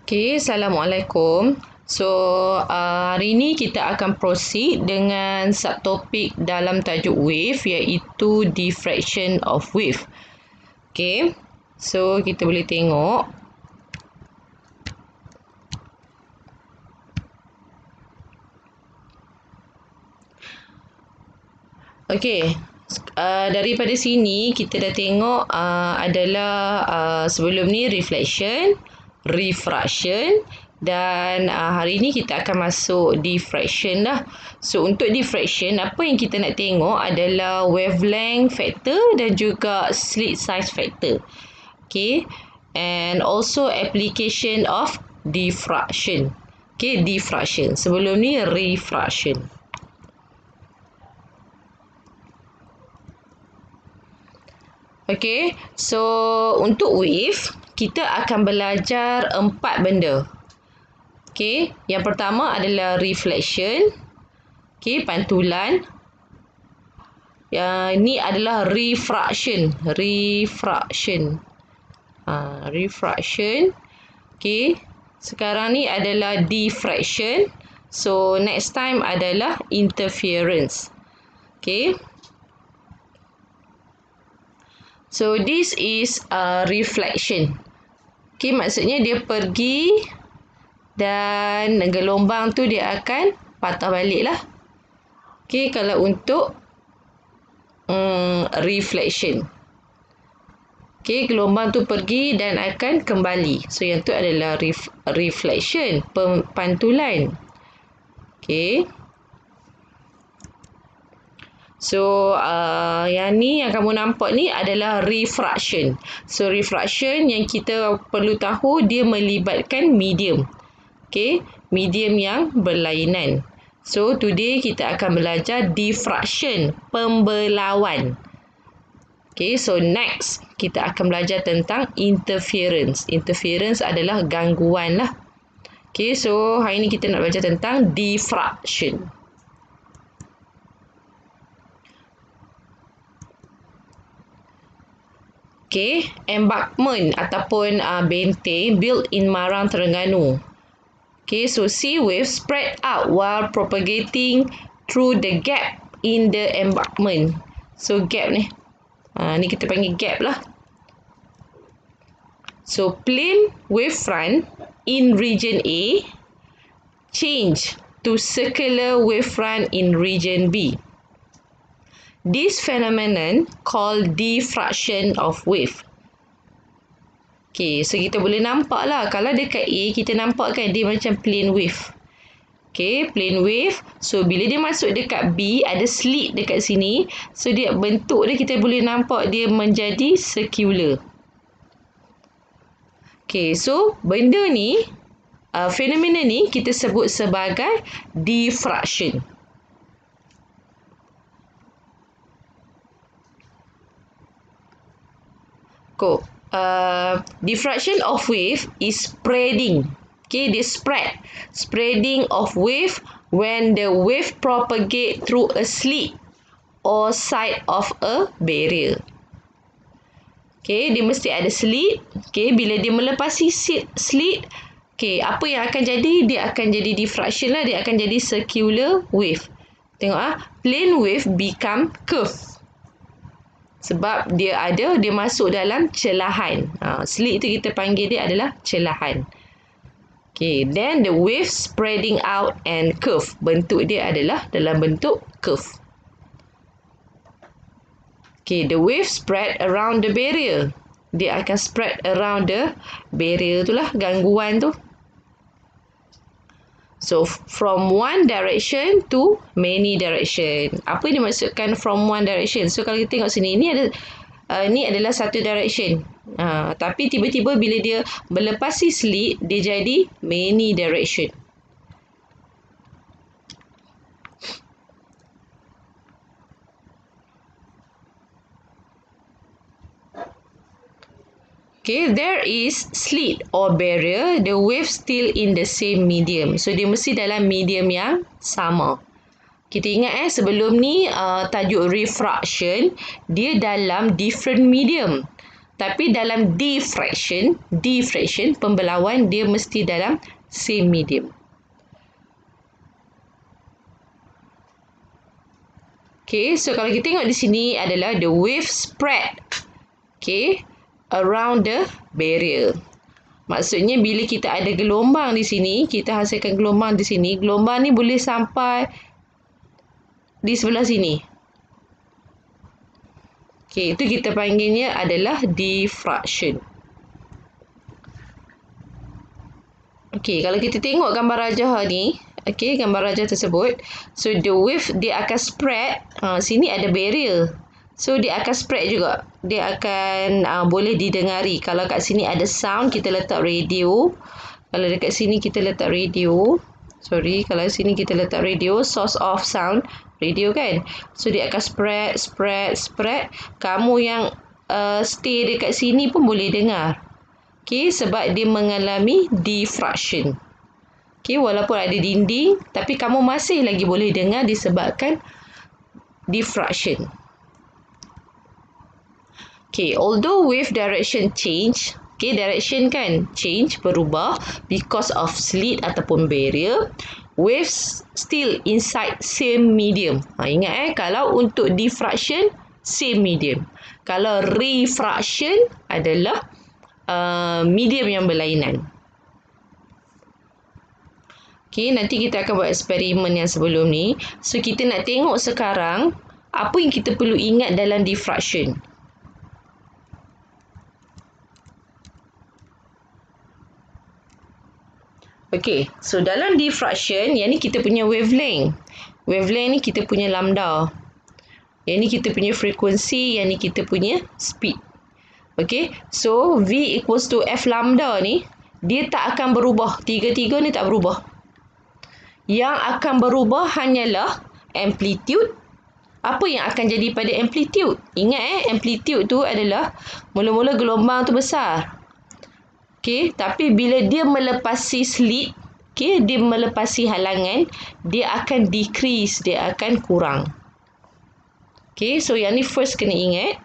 Okay, Assalamualaikum. So, hari ini kita akan proceed dengan subtopik dalam tajuk wave iaitu diffraction of wave. Okay, so kita boleh tengok. Okay, daripada sini kita dah tengok adalah sebelum ni reflection, refraction dan hari ni kita akan masuk diffraction lah. So untuk diffraction, apa yang kita nak tengok adalah wavelength factor dan juga slit size factor. Okay, and also application of diffraction. Okay, diffraction. Sebelum ni refraction. Okay, so untuk wave, kita akan belajar 4 benda. Okay, yang pertama adalah reflection. Okay, pantulan. Yang ni adalah refraction. Refraction. Refraction. Okay, sekarang ni adalah diffraction. So, next time adalah interference. Okay. So, this is reflection. Okay, maksudnya dia pergi dan gelombang tu dia akan patah balik lah. Okay, kalau untuk reflection. Okay, gelombang tu pergi dan akan kembali. So, yang tu adalah reflection, pantulan. Okay. So, yang ni yang kamu nampak ni adalah refraction. So, refraction yang kita perlu tahu dia melibatkan medium. Okay, medium yang berlainan. So, today kita akan belajar diffraction, pembelauan. Okay, so next kita akan belajar tentang interference. Interference adalah gangguan lah. Okay, so hari ni kita nak belajar tentang diffraction. Okay, embankment ataupun benteng built in Marang, Terengganu. Okay, so sea waves spread out while propagating through the gap in the embankment. So gap ni, ni kita panggil gap lah. So plane wavefront in region A change to circular wavefront in region B. This phenomenon called diffraction of wave. Okay, so kita boleh nampak lah. Kalau dekat A, kita nampak kan dia macam plane wave. Okay, plane wave. So, bila dia masuk dekat B, ada slit dekat sini. So, dia bentuk dia kita boleh nampak dia menjadi circular. Okay, so benda ni, fenomena ni kita sebut sebagai diffraction. Cool. Diffraction of wave is spreading. Okay, they spreading of wave when the wave propagate through a slit or side of a barrier. Okay, dia mesti ada slit. Okay, bila dia melepasi slit, okay, apa yang akan jadi? Dia akan jadi diffraction lah. Dia akan jadi circular wave. Tengok plane wave become curve. Sebab dia masuk dalam celahan. Slit itu kita panggil dia adalah celahan. Okay, then the wave spreading out and curve. Bentuk dia adalah dalam bentuk curve. Okay, the wave spread around the barrier. Dia akan spread around the barrier tu lah, gangguan tu. So, from one direction to many direction. Apa yang dimaksudkan from one direction? So, kalau kita tengok sini, ini adalah satu direction. Tapi tiba-tiba bila dia melepasi slit, dia jadi many direction. Okay, there is slit or barrier, the wave still in the same medium. So, dia mesti dalam medium yang sama. Kita ingat sebelum ni tajuk refraction, dia dalam different medium. Tapi dalam diffraction pembelauan dia mesti dalam same medium. Okay, so kalau kita tengok di sini adalah the wave spread, okay, around the barrier. Maksudnya bila kita ada gelombang di sini, kita hasilkan gelombang di sini, gelombang ni boleh sampai di sebelah sini. Okay, itu kita panggilnya adalah diffraction. Okay, kalau kita tengok gambar rajah ni, okay, gambar rajah tersebut, so the wave dia akan spread, sini ada barrier. So dia akan spread juga. Dia akan boleh didengari. Kalau kat sini ada sound, kita letak radio. Kalau dekat sini kita letak radio. Sorry, kalau sini kita letak radio, source of sound, radio kan. So dia akan spread. Kamu yang stay dekat sini pun boleh dengar. Okay, sebab dia mengalami diffraction. Okay, walaupun ada dinding, tapi kamu masih lagi boleh dengar disebabkan diffraction. Okay, although wave direction change, okay, direction kan change, berubah because of slit ataupun barrier, waves still inside same medium. Ingat kalau untuk diffraction, same medium. Kalau refraction adalah medium yang berlainan. Okay, nanti kita akan buat eksperimen yang sebelum ni. So, kita nak tengok sekarang apa yang kita perlu ingat dalam diffraction. Okay, so dalam diffraction, yang ni kita punya wavelength. Wavelength ni kita punya lambda. Yang ni kita punya frekuensi, yang ni kita punya speed. Okay, so V equals to F lambda ni, dia tak akan berubah. Tiga-tiga ni tak berubah. Yang akan berubah hanyalah amplitude. Apa yang akan jadi pada amplitude? Ingat amplitude tu adalah mula-mula gelombang tu besar. Okay, tapi bila dia melepasi slit, okay, dia melepasi halangan, dia akan decrease, dia akan kurang. Okay, so yang ni first kena ingat.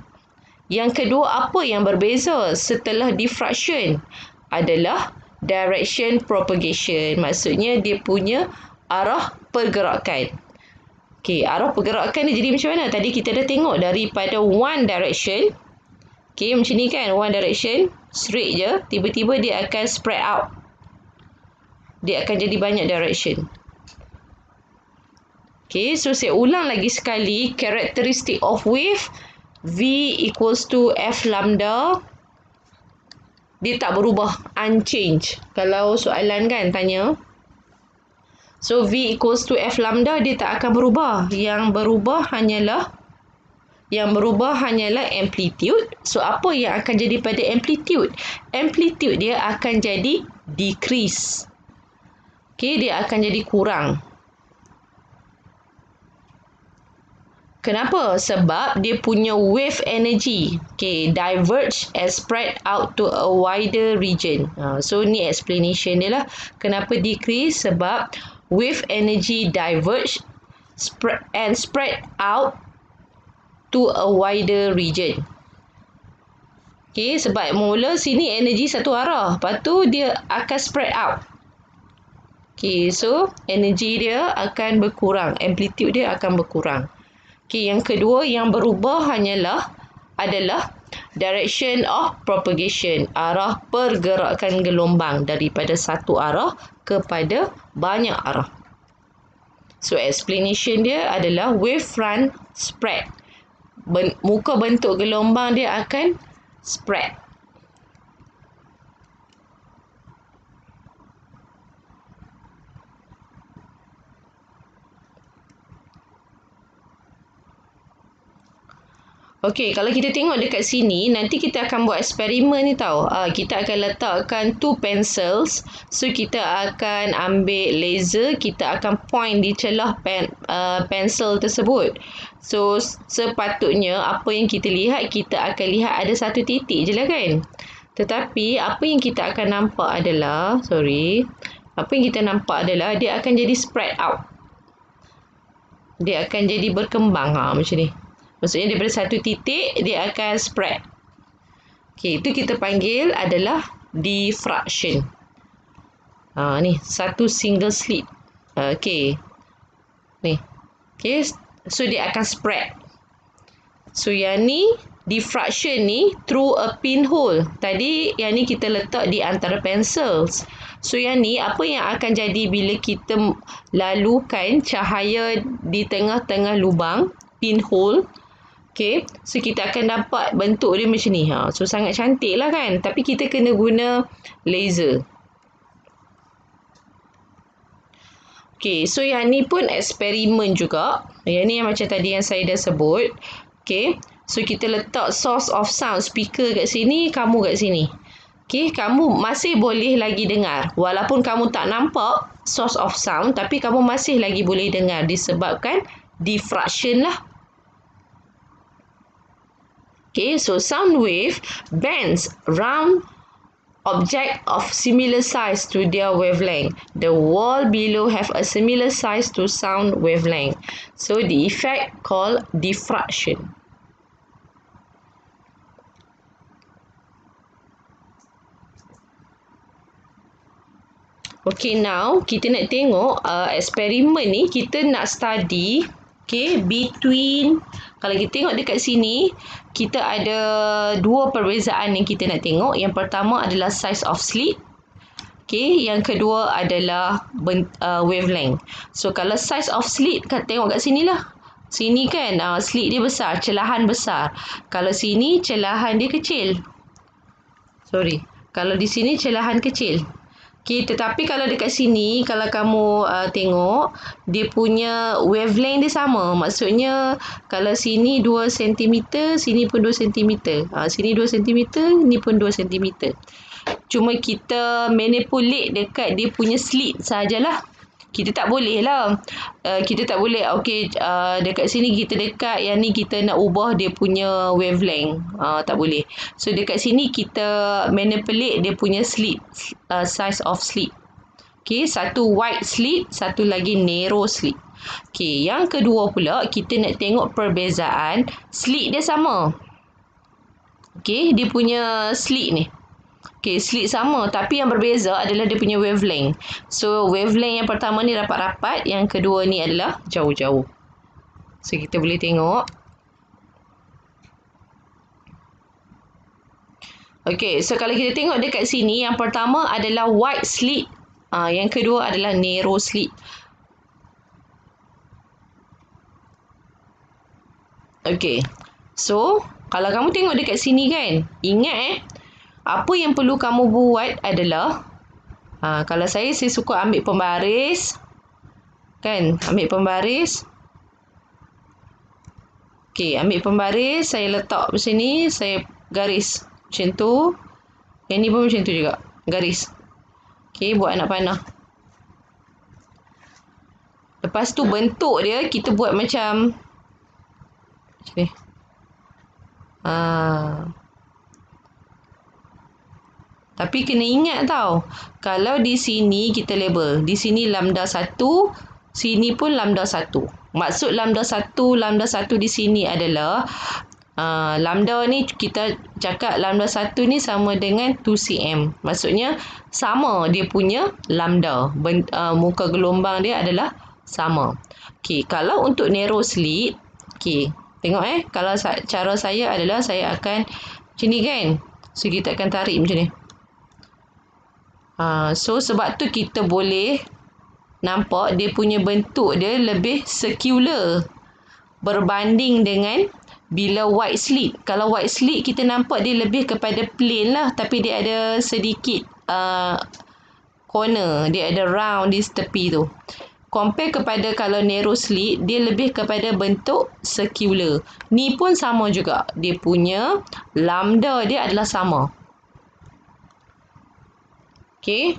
Yang kedua, apa yang berbeza setelah diffraction adalah direction propagation. Maksudnya dia punya arah pergerakan. Okay, arah pergerakan ni jadi macam mana? Tadi kita dah tengok daripada one direction. Okay, macam ni kan, one direction, straight je. Tiba-tiba dia akan spread out. Dia akan jadi banyak direction. Okay, so saya ulang lagi sekali. Characteristic of wave, V equals to F lambda. Dia tak berubah, unchanged. Kalau soalan kan tanya. So, V equals to F lambda, dia tak akan berubah. Yang berubah hanyalah amplitude. So, apa yang akan jadi pada amplitude? Amplitude dia akan jadi decrease. Okay, dia akan jadi kurang. Kenapa? Sebab dia punya wave energy, okay, diverge and spread out to a wider region. So, ni explanation dia lah. Kenapa decrease? Sebab wave energy diverge and spread out to a wider region. Okay, sebab mula sini energy satu arah. Lepas tu dia akan spread out. Okay, so energy dia akan berkurang. Amplitude dia akan berkurang. Okay, yang kedua yang berubah adalah direction of propagation. Arah pergerakan gelombang daripada satu arah kepada banyak arah. So, explanation dia adalah wavefront spread. Muka bentuk gelombang dia akan spread. Okey, kalau kita tengok dekat sini, nanti kita akan buat eksperimen ni tau. Kita akan letakkan 2 pencils. So, kita akan ambil laser, kita akan point di celah pensel tersebut. So, sepatutnya apa yang kita lihat akan lihat ada satu titik je lah kan. Tetapi, apa yang kita akan nampak adalah, dia akan jadi spread out. Dia akan jadi berkembang macam ni. Maksudnya daripada satu titik, dia akan spread. Okey, itu kita panggil adalah diffraction. Ni satu single slit. Okey. Ni. Okey, so dia akan spread. So yang ni diffraction ni through a pinhole. Tadi yang ni kita letak di antara pencils. So yang ni apa yang akan jadi bila kita lalukan cahaya di tengah-tengah lubang pinhole. Okay, so kita akan dapat bentuk dia macam ni. So sangat cantik lah kan. Tapi kita kena guna laser. Okay, so yang ni pun eksperimen juga. Yang ni yang macam tadi yang saya dah sebut. Okay, so kita letak source of sound speaker kat sini, kamu kat sini. Okay, kamu masih boleh lagi dengar. Walaupun kamu tak nampak source of sound, tapi kamu masih lagi boleh dengar disebabkan diffraction lah. Okay, so sound wave bends round object of similar size to their wavelength. The wall below have a similar size to sound wavelength. So the effect called diffraction. Okay, now kita nak tengok eksperimen ni kita nak study between, kalau kita tengok dekat sini, kita ada dua perbezaan yang kita nak tengok. Yang pertama adalah size of slit. Okay, yang kedua adalah wavelength. So, kalau size of slit, tengok kat sini lah. Sini kan, slit dia besar, celahan besar. Kalau sini, celahan dia kecil. Sorry. Kalau di sini, celahan kecil. Okay, tetapi kalau dekat sini, kalau kamu tengok, dia punya wavelength dia sama. Maksudnya, kalau sini 2 cm, sini pun 2 cm. Sini 2 cm, ni pun 2 cm. Cuma kita manipulate dekat dia punya slit sajalah. Kita tak boleh lah. Kita tak boleh, dekat sini kita dekat, yang ni kita nak ubah dia punya wavelength. Tak boleh. So, dekat sini kita manipulate dia punya slit, size of slit. Okay, satu wide slit, satu lagi narrow slit. Okay, yang kedua pula, kita nak tengok perbezaan. Slit dia sama. Okay, dia punya slit ni. Okay, slit sama, tapi yang berbeza adalah dia punya wavelength. So, wavelength yang pertama ni rapat-rapat, yang kedua ni adalah jauh-jauh. So, kita boleh tengok. Okay, so kalau kita tengok dekat sini, yang pertama adalah wide slit. Yang kedua adalah narrow slit. Okay, so, kalau kamu tengok dekat sini kan, ingat apa yang perlu kamu buat adalah, kalau saya suka ambil pembaris. Kan, ambil pembaris. Okey, ambil pembaris, saya letak di sini, saya garis macam tu. Yang ni pun macam tu juga, garis. Okey, buat anak panah. Lepas tu bentuk dia, kita buat macam ni. Tapi kena ingat tau, kalau di sini kita label, di sini lambda 1, sini pun lambda 1. Maksud lambda 1 di sini adalah lambda ni kita cakap lambda 1 ni sama dengan 2 cm. Maksudnya sama dia punya lambda. Muka gelombang dia adalah sama. Okey, kalau untuk narrow slit, okey, tengok kalau cara saya adalah saya akan macam ni kan. So kita akan tarik macam ni. So sebab tu kita boleh nampak dia punya bentuk dia lebih circular berbanding dengan bila wide slit. Kalau wide slit kita nampak dia lebih kepada plain lah, tapi dia ada sedikit corner, dia ada round di tepi tu. Compare kepada kalau narrow slit, dia lebih kepada bentuk circular. Ni pun sama juga, dia punya lambda dia adalah sama. Okay,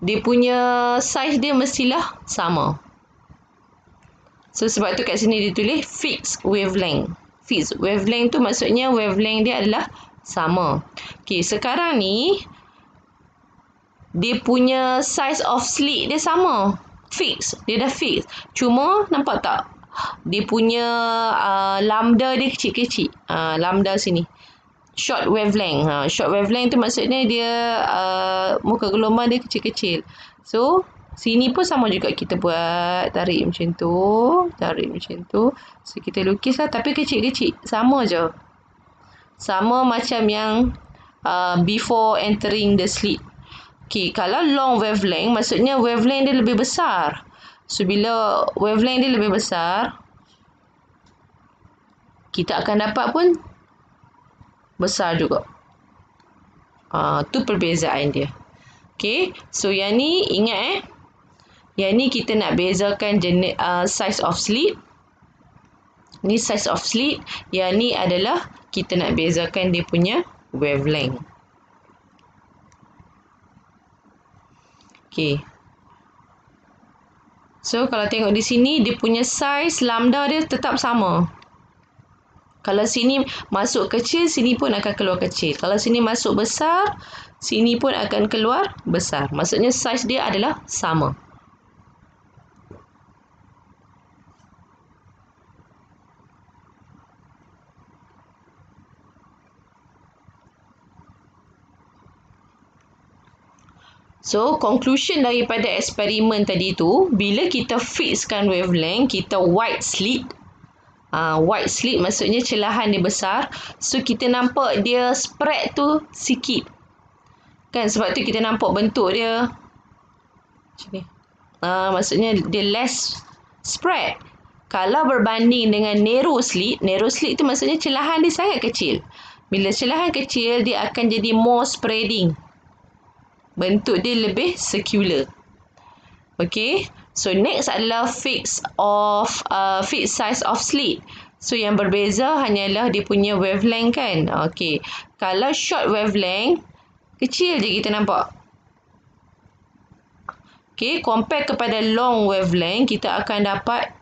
dia punya size dia mestilah sama. So, sebab tu kat sini dia tulis fixed wavelength. Fixed wavelength tu maksudnya wavelength dia adalah sama. Okay, sekarang ni, dia punya size of slit dia sama. Fix, dia dah fix. Cuma, nampak tak? Dia punya lambda dia kecil-kecil. Lambda sini. short wavelength. Short wavelength tu maksudnya dia muka gelombang dia kecil-kecil. So, sini pun sama juga kita buat. Tarik macam tu. Tarik macam tu. So, kita lukislah tapi kecil-kecil. Sama je. Sama macam yang before entering the slit. Okay, kalau long wavelength, maksudnya wavelength dia lebih besar. So, bila wavelength dia lebih besar, kita akan dapat pun besar juga. Tu perbezaan dia. Okay, so yang ni ingat yang ni kita nak bezakan jenis size of slit. Ni size of slit. Yang ni adalah kita nak bezakan dia punya wavelength. Okay. So, kalau tengok di sini, dia punya size lambda dia tetap sama. Kalau sini masuk kecil, sini pun akan keluar kecil. Kalau sini masuk besar, sini pun akan keluar besar. Maksudnya size dia adalah sama. So, conclusion daripada eksperimen tadi tu, bila kita fixkan wavelength, kita wide slit. Wide slit maksudnya celahan dia besar. So, kita nampak dia spread tu sikit. Kan, sebab tu kita nampak bentuk dia macam ni. Maksudnya dia less spread. Kalau berbanding dengan narrow slit tu maksudnya celahan dia sangat kecil. Bila celahan kecil, dia akan jadi more spreading. Bentuk dia lebih circular. Okay. So, next adalah fixed size of slit. So, yang berbeza hanyalah dia punya wavelength kan. Okay. Kalau short wavelength, kecil je kita nampak. Okay. Compare kepada long wavelength, kita akan dapat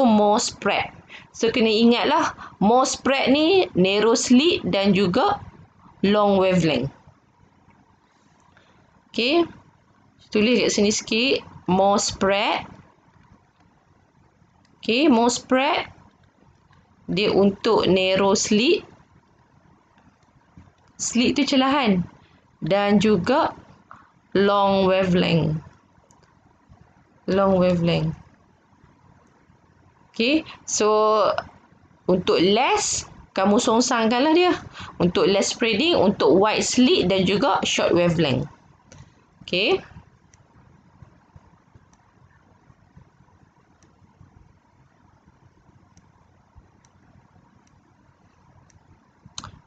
more spread. So, kena ingatlah more spread ni narrow slit dan juga long wavelength. Okay. Tulis kat sini sikit. More spread. Okay. More spread. Dia untuk narrow slit. Slit tu celahan. Dan juga long wavelength. Long wavelength. Okay. So, untuk less, kamu songsangkanlah dia. Untuk less spreading, untuk wide slit dan juga short wavelength. Okay.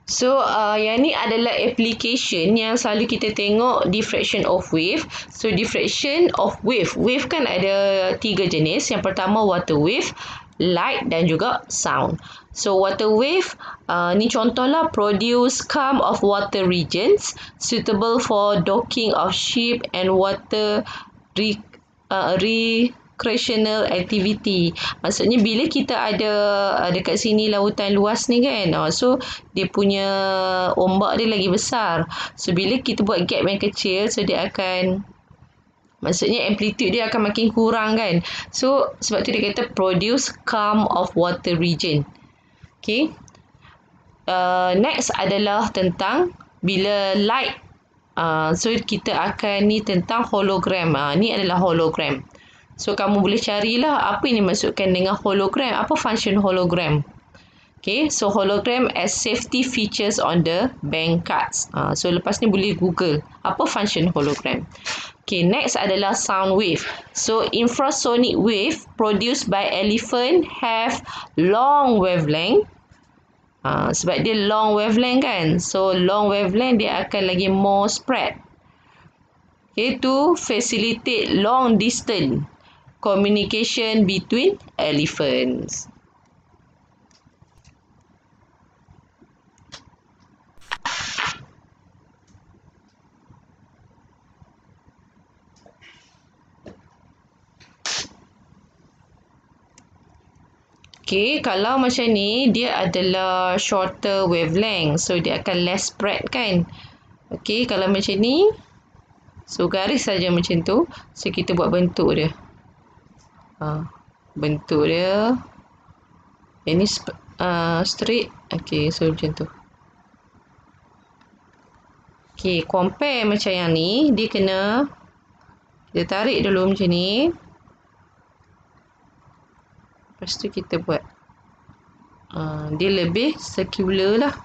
So, yang ni adalah application yang selalu kita tengok diffraction of wave. So, diffraction of wave. Wave kan ada 3 jenis. Yang pertama water wave, light dan juga sound. So, water wave ni contohlah produce calm of water regions suitable for docking of ship and water recreational activity. Maksudnya bila kita ada dekat sini lautan luas ni kan, so dia punya ombak dia lagi besar. So bila kita buat gap yang kecil, so dia akan, maksudnya amplitude dia akan makin kurang kan. So sebab tu dia kata produce calm of water region. Okay. Next adalah tentang bila light. So kita akan ni tentang hologram. Ni adalah hologram. So kamu boleh carilah apa yang dimaksudkan dengan hologram. Apa function hologram? Okay, so hologram as safety features on the bank cards. So lepas ni boleh Google apa function hologram. Okay, next adalah sound wave. So infrasonic wave produced by elephant have long wavelength. Sebab dia long wavelength kan. So long wavelength dia akan lagi more spread. Okay, to facilitate long distance communication between elephants. Okay, kalau macam ni, dia adalah shorter wavelength. So, dia akan less spread kan. Okay, kalau macam ni, so garis saja macam tu. So, kita buat bentuk dia. Bentuk dia. Ini straight. Okey, so macam tu. Okey, compare macam yang ni, dia kena kita tarik dulu macam ni. Lepas tu kita buat dia lebih circular lah.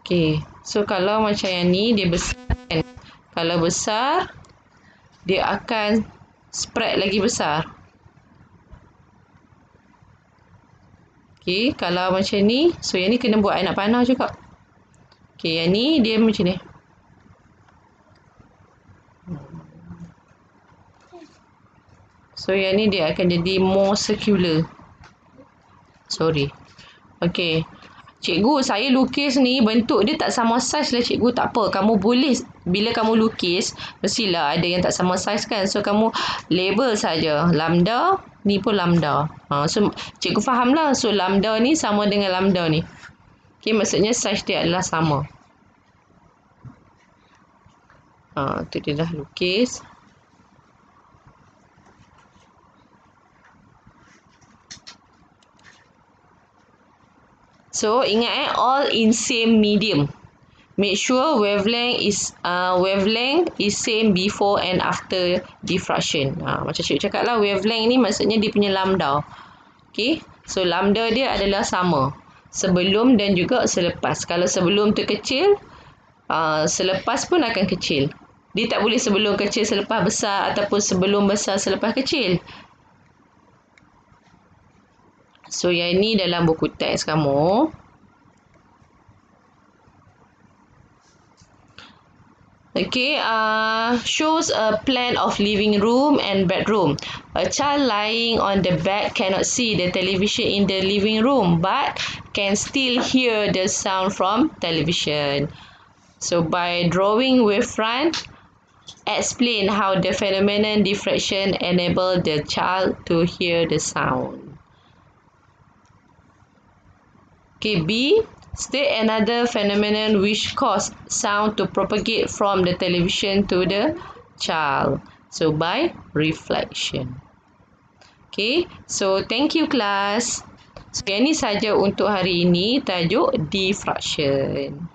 Okey, so kalau macam yang ni dia besar kan. Kalau besar, dia akan spread lagi besar. Okey, kalau macam ni, so yang ni kena buat air nak panah juga. Okey, yang ni dia macam ni. So yang ni dia akan jadi more circular. Sorry. Okey. Cikgu, saya lukis ni bentuk dia tak sama saiz lah cikgu. Tak apa, kamu boleh bila kamu lukis mestilah ada yang tak sama saiz kan. So kamu label saja. Lambda, ni pun lambda. So cikgu faham lah. So lambda ni sama dengan lambda ni. Okey, maksudnya saiz dia adalah sama. Tu dia dah lukis. So ingat all in same medium. Make sure wavelength is same before and after diffraction. Macam cikgu cakap lah, wavelength ni maksudnya dia punya lambda. Okay, so lambda dia adalah sama sebelum dan juga selepas. Kalau sebelum tu kecil, selepas pun akan kecil. Dia tak boleh sebelum kecil selepas besar ataupun sebelum besar selepas kecil. So yang ini dalam buku teks kamu. Okay, shows a plan of living room and bedroom. A child lying on the bed cannot see the television in the living room but can still hear the sound from television. So by drawing wavefront, explain how the phenomenon diffraction enable the child to hear the sound. Okay, B. State another phenomenon which cause sound to propagate from the television to the child. So, by reflection. Okay, so thank you class. So, yang ni saja untuk hari ini, tajuk diffraction.